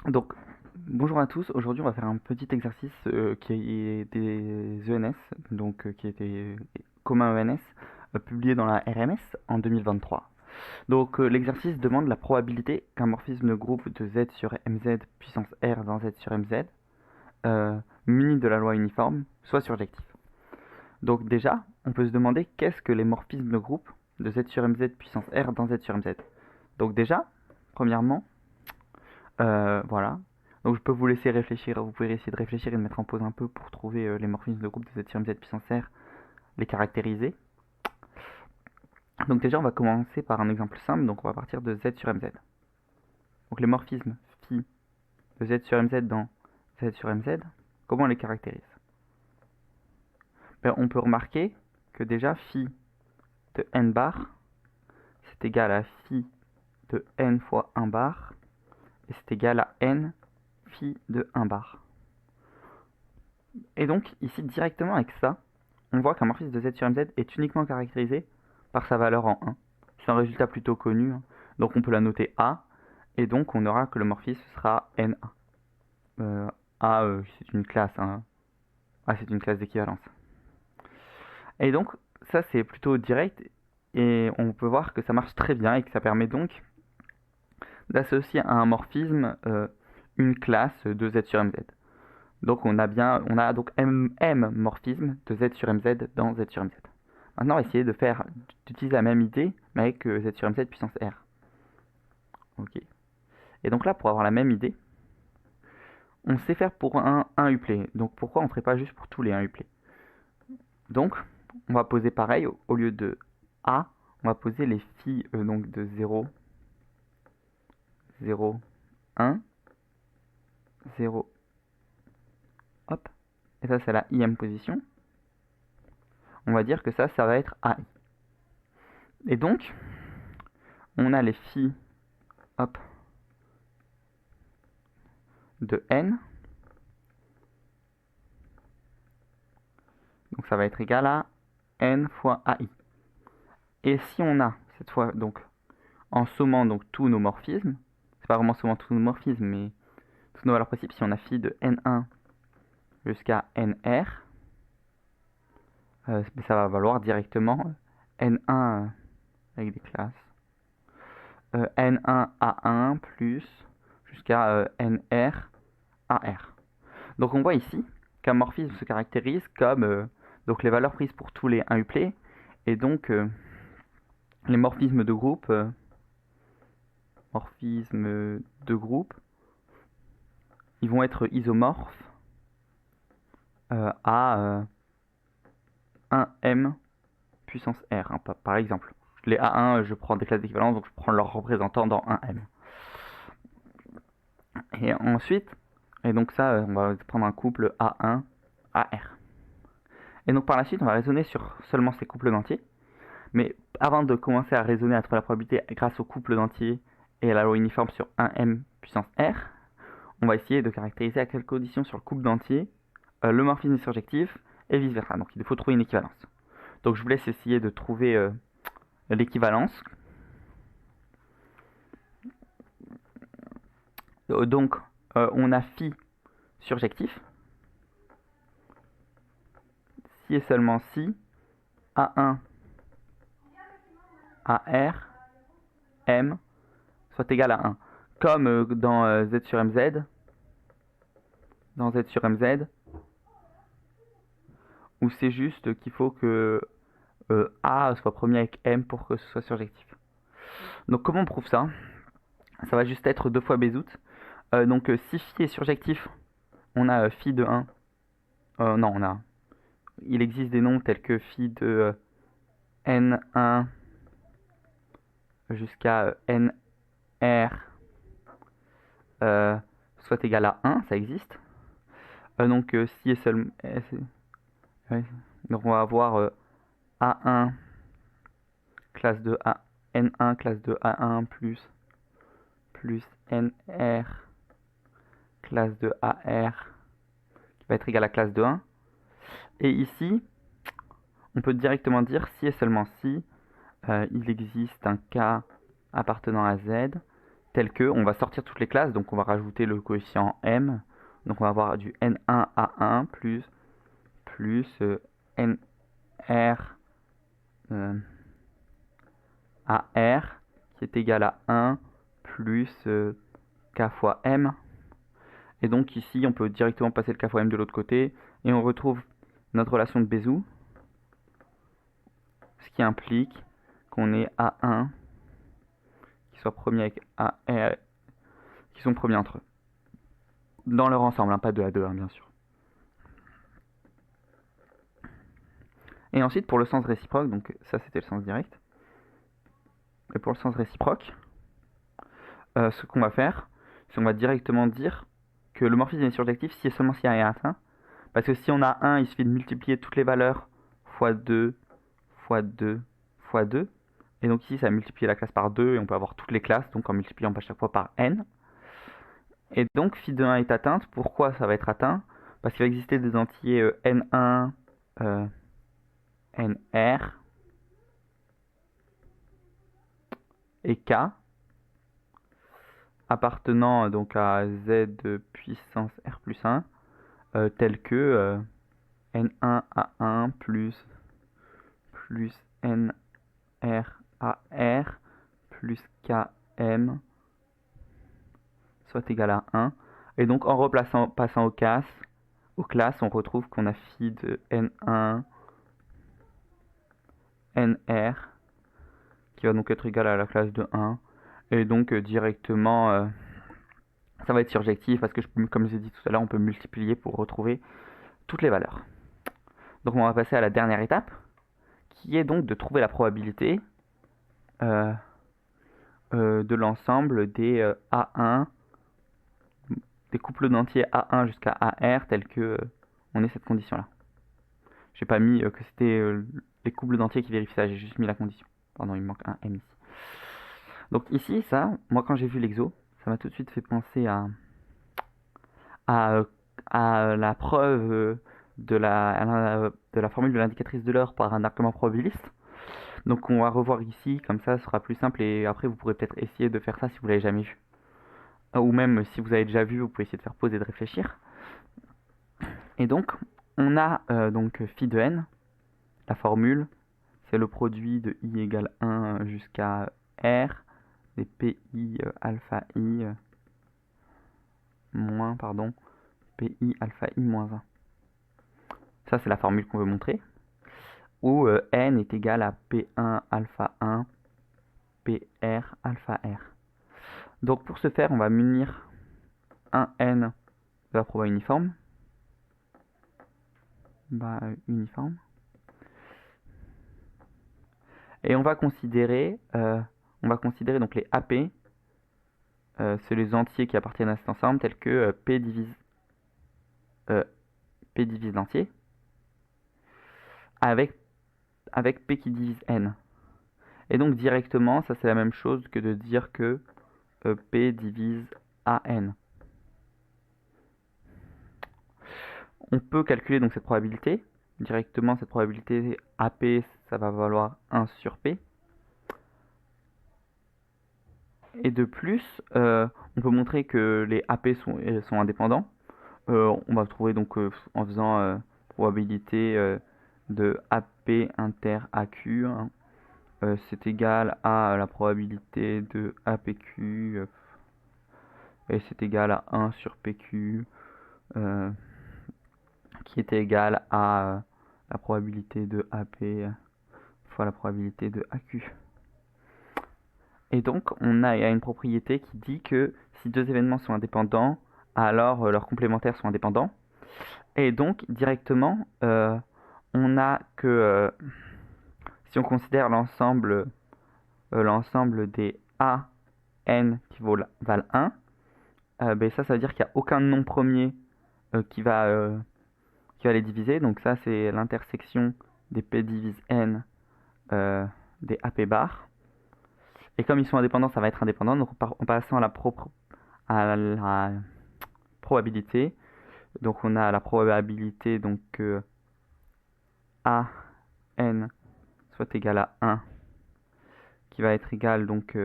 Donc, bonjour à tous. Aujourd'hui, on va faire un petit exercice qui est des ENS, donc qui était commun ENS, publié dans la RMS en 2023. Donc, l'exercice demande la probabilité qu'un morphisme de groupe de Z sur MZ puissance R dans Z sur MZ, muni de la loi uniforme, soit surjectif. Donc déjà, on peut se demander qu'est-ce que les morphismes de groupe de Z sur MZ puissance R dans Z sur MZ. Donc déjà, premièrement, voilà. Donc je peux vous laisser réfléchir, vous pouvez essayer de réfléchir et de mettre en pause un peu pour trouver les morphismes de groupe de Z sur MZ puissance R, les caractériser. Donc déjà on va commencer par un exemple simple, donc on va partir de Z sur MZ. Donc les morphismes phi de Z sur MZ dans Z sur MZ, comment on les caractérise? On peut remarquer que déjà phi de n bar, c'est égal à phi de n fois 1 bar, et c'est égal à n phi de 1 bar. Et donc, ici, directement avec ça, on voit qu'un morphisme de Z sur MZ est uniquement caractérisé par sa valeur en 1. C'est un résultat plutôt connu, hein. Donc on peut la noter A, et donc on aura que le morphisme sera NA. A, c'est une classe, hein. A, c'est une classe d'équivalence. Et donc, ça c'est plutôt direct, et on peut voir que ça marche très bien, et que ça permet donc d'associer à un morphisme une classe de Z sur MZ. Donc on a donc M morphisme de Z sur MZ dans Z sur MZ. Maintenant on va essayer d'utiliser la même idée, mais avec Z sur MZ puissance R. Ok. Et donc là, pour avoir la même idée, on sait faire pour un uplé. Donc pourquoi on ne ferait pas juste pour tous les 1 uplés? Donc, on va poser pareil, au lieu de A, on va poser les phi donc de 0, 0, 1, 0, hop. Et ça, c'est la ième position. On va dire que ça va être AI. Et donc, on a les phi, hop, de n. Donc ça va être égal à n fois AI. Et si on a, cette fois, donc, en sommant donc tous nos morphismes, c'est pas vraiment sommant tous nos morphismes, mais toutes nos valeurs possibles, si on a phi de n1 jusqu'à nr, ça va valoir directement n1 avec des classes, n1 a1 plus jusqu'à nr ar. Donc on voit ici qu'un morphisme se caractérise comme donc les valeurs prises pour tous les 1 uplés, et donc les morphismes de groupe, ils vont être isomorphes à 1m puissance r, hein, par exemple. Les A1, je prends des classes d'équivalence, donc je prends leur représentant dans 1m. Et ensuite, et donc ça, on va prendre un couple A1, AR. Et donc par la suite, on va raisonner sur seulement ces couples d'entiers. Mais avant de commencer à raisonner à trouver la probabilité grâce au couple d'entiers et à la loi uniforme sur 1m puissance r, on va essayer de caractériser à quelles conditions sur le couple d'entiers le morphisme est surjectif et vice versa. Donc il faut trouver une équivalence. Donc je vous laisse essayer de trouver l'équivalence. Donc on a phi surjectif, si et seulement si A1 AR M soit égal à 1. Comme dans Z sur MZ, dans Z sur MZ, où c'est juste qu'il faut que A soit premier avec M pour que ce soit surjectif. Donc comment on prouve ça? Ça va juste être 2 fois Bézout. Donc si phi est surjectif, on a phi de 1. Non, il existe des noms tels que phi de n1 jusqu'à nr soit égal à 1, ça existe. Donc si et seulement... ouais. Donc on va avoir A1 classe de A, N1 classe de A1 plus NR classe de AR qui va être égal à classe de 1. Et ici, on peut directement dire si et seulement si il existe un K appartenant à Z tel que, on va sortir toutes les classes, donc on va rajouter le coefficient m, donc on va avoir du n1a1 plus nr ar qui est égal à 1 plus k fois m. Et donc ici, on peut directement passer le k fois m de l'autre côté, et on retrouve notre relation de Bézout, ce qui implique qu'on ait A1 qui soit premier avec AR, qui sont premiers entre eux. Dans leur ensemble, hein, pas 2 à 2, hein, bien sûr. Et ensuite, pour le sens réciproque, donc ça c'était le sens direct. Et pour le sens réciproque, ce qu'on va faire, c'est qu'on va directement dire que le morphisme est surjectif si et seulement si 1 est atteint. Parce que si on a 1, il suffit de multiplier toutes les valeurs fois 2, fois 2, fois 2. Et donc ici, ça va multiplier la classe par 2 et on peut avoir toutes les classes, donc en multipliant à chaque fois par n. Et donc phi de 1 est atteinte. Pourquoi ça va être atteint? Parce qu'il va exister des entiers n1, nr et k appartenant donc à z puissance r plus 1, tels que n1a1 plus nr ar plus km soit égal à 1. Et donc en passant aux classes, on retrouve qu'on a phi de n1 nr qui va donc être égal à la classe de 1. Et donc directement, ça va être surjectif parce que, comme je l'ai dit tout à l'heure, on peut multiplier pour retrouver toutes les valeurs. Donc on va passer à la dernière étape, qui est donc de trouver la probabilité de l'ensemble des A1, des couples d'entiers A1 jusqu'à AR, tels que on ait cette condition-là. J'ai pas mis que c'était les couples d'entiers qui vérifient ça, j'ai juste mis la condition. Pardon, il me manque un M ici. Donc ici, ça, moi quand j'ai vu l'exo, ça m'a tout de suite fait penser à la preuve de la formule de l'indicatrice de l'heure par un argument probabiliste. Donc on va revoir ici, comme ça ce sera plus simple et après vous pourrez peut-être essayer de faire ça si vous l'avez jamais vu. Ou même si vous avez déjà vu, vous pouvez essayer de faire pause et de réfléchir. Et donc on a donc phi de n, la formule, c'est le produit de i égale 1 jusqu'à r, des pi alpha i moins, pardon, pi alpha i moins 1. Ça c'est la formule qu'on veut montrer. Où n est égal à P1 alpha 1 PR alpha R. Donc pour ce faire, on va munir un n de la proba uniforme. Uniforme. Et on va considérer donc les AP, c'est les entiers qui appartiennent à cet ensemble, tels que P divise l'entier, avec P qui divise N. Et donc directement, ça c'est la même chose que de dire que P divise AN. On peut calculer donc cette probabilité. Directement, cette probabilité AP, ça va valoir 1 sur P. Et de plus, on peut montrer que les AP sont indépendants. On va trouver donc en faisant probabilité de AP inter AQ, hein, c'est égal à la probabilité de APQ et c'est égal à 1 sur PQ qui est égal à la probabilité de AP fois la probabilité de AQ. Et donc, on a une propriété qui dit que si deux événements sont indépendants, alors leurs complémentaires sont indépendants. Et donc, directement, on a que si on considère l'ensemble des A, N qui valent 1, ben ça veut dire qu'il n'y a aucun nom premier qui va les diviser. Donc ça, c'est l'intersection des P divise N des AP bar. Et comme ils sont indépendants, ça va être indépendant. Donc en passant à la probabilité, donc on a la probabilité donc que A n soit égal à 1 qui va être égal donc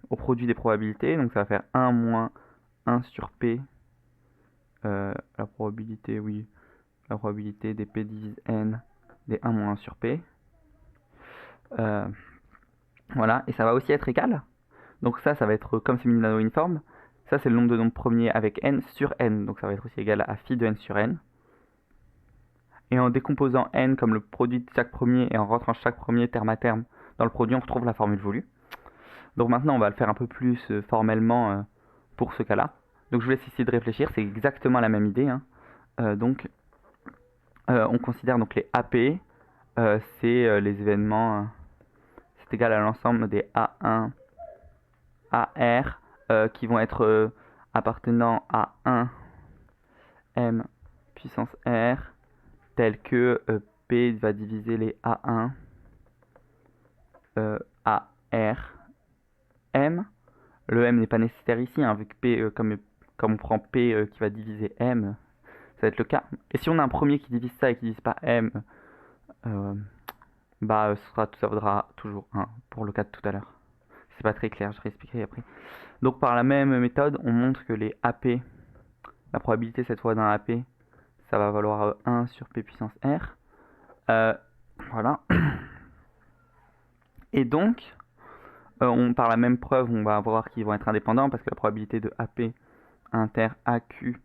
au produit des probabilités, donc ça va faire 1 moins 1 sur P, la probabilité, oui, la probabilité des P divise N des 1 moins 1 sur P. Voilà, et ça va aussi être égal. Donc ça va être, comme c'est Milnano uniforme, ça c'est le nombre de nombres premiers avec N sur N, donc ça va être aussi égal à phi de N sur N. Et en décomposant N comme le produit de chaque premier et en rentrant chaque premier terme à terme dans le produit, on retrouve la formule voulue. Donc maintenant, on va le faire un peu plus formellement pour ce cas-là. Donc je vous laisse ici de réfléchir, c'est exactement la même idée, hein. Donc on considère donc les AP, c'est les événements, c'est égal à l'ensemble des A1, AR, qui vont être appartenant à 1 M puissance R, tel que P va diviser les A1, AR, M. Le M n'est pas nécessaire ici, hein, vu que P, comme on prend P qui va diviser M, ça va être le cas. Et si on a un premier qui divise ça et qui divise pas M, bah ça vaudra toujours 1 pour le cas de tout à l'heure. C'est pas très clair, je réexpliquerai après. Donc par la même méthode, on montre que les AP, la probabilité cette fois d'un AP, ça va valoir 1 sur P puissance R. Voilà. Et donc, par la même preuve, on va voir qu'ils vont être indépendants parce que la probabilité de AP inter AQ,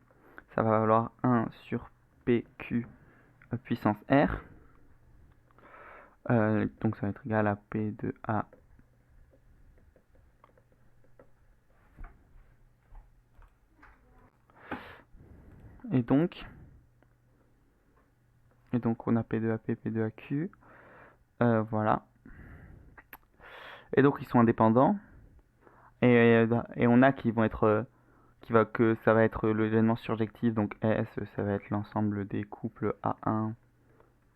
ça va valoir 1 sur PQ puissance R. Donc ça va être égal à P de A. Et donc on a P de AP, P de AQ. Voilà. Et donc ils sont indépendants. Et on a qui vont être que ça va être l'événement surjectif, donc S, ça va être l'ensemble des couples A1,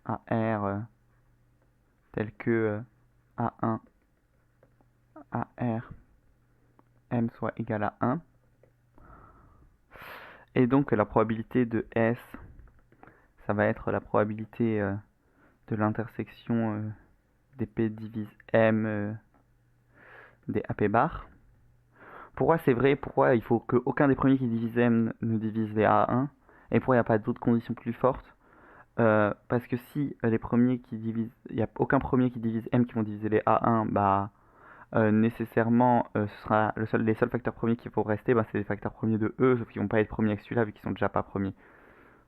AR, tels que A1, AR, M soit égal à 1. Et donc la probabilité de S, ça va être la probabilité de l'intersection des P divise M des AP bar. Pourquoi c'est vrai? Pourquoi il faut qu'aucun des premiers qui divise M ne divise les A1? Et pourquoi il n'y a pas d'autres conditions plus fortes? Parce que si les premiers qui divisent, il n'y a aucun premier qui divise M qui vont diviser les A1, bah nécessairement ce sera les seuls facteurs premiers qui vont rester, bah, c'est les facteurs premiers de E, sauf qu'ils vont pas être premiers avec celui-là vu qu'ils sont déjà pas premiers.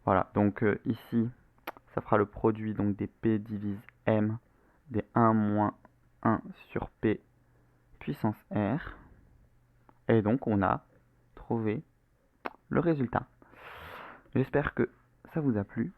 Voilà, donc ici ça fera le produit donc des P divise M des 1 moins 1 sur P puissance R. Et donc on a trouvé le résultat. J'espère que ça vous a plu.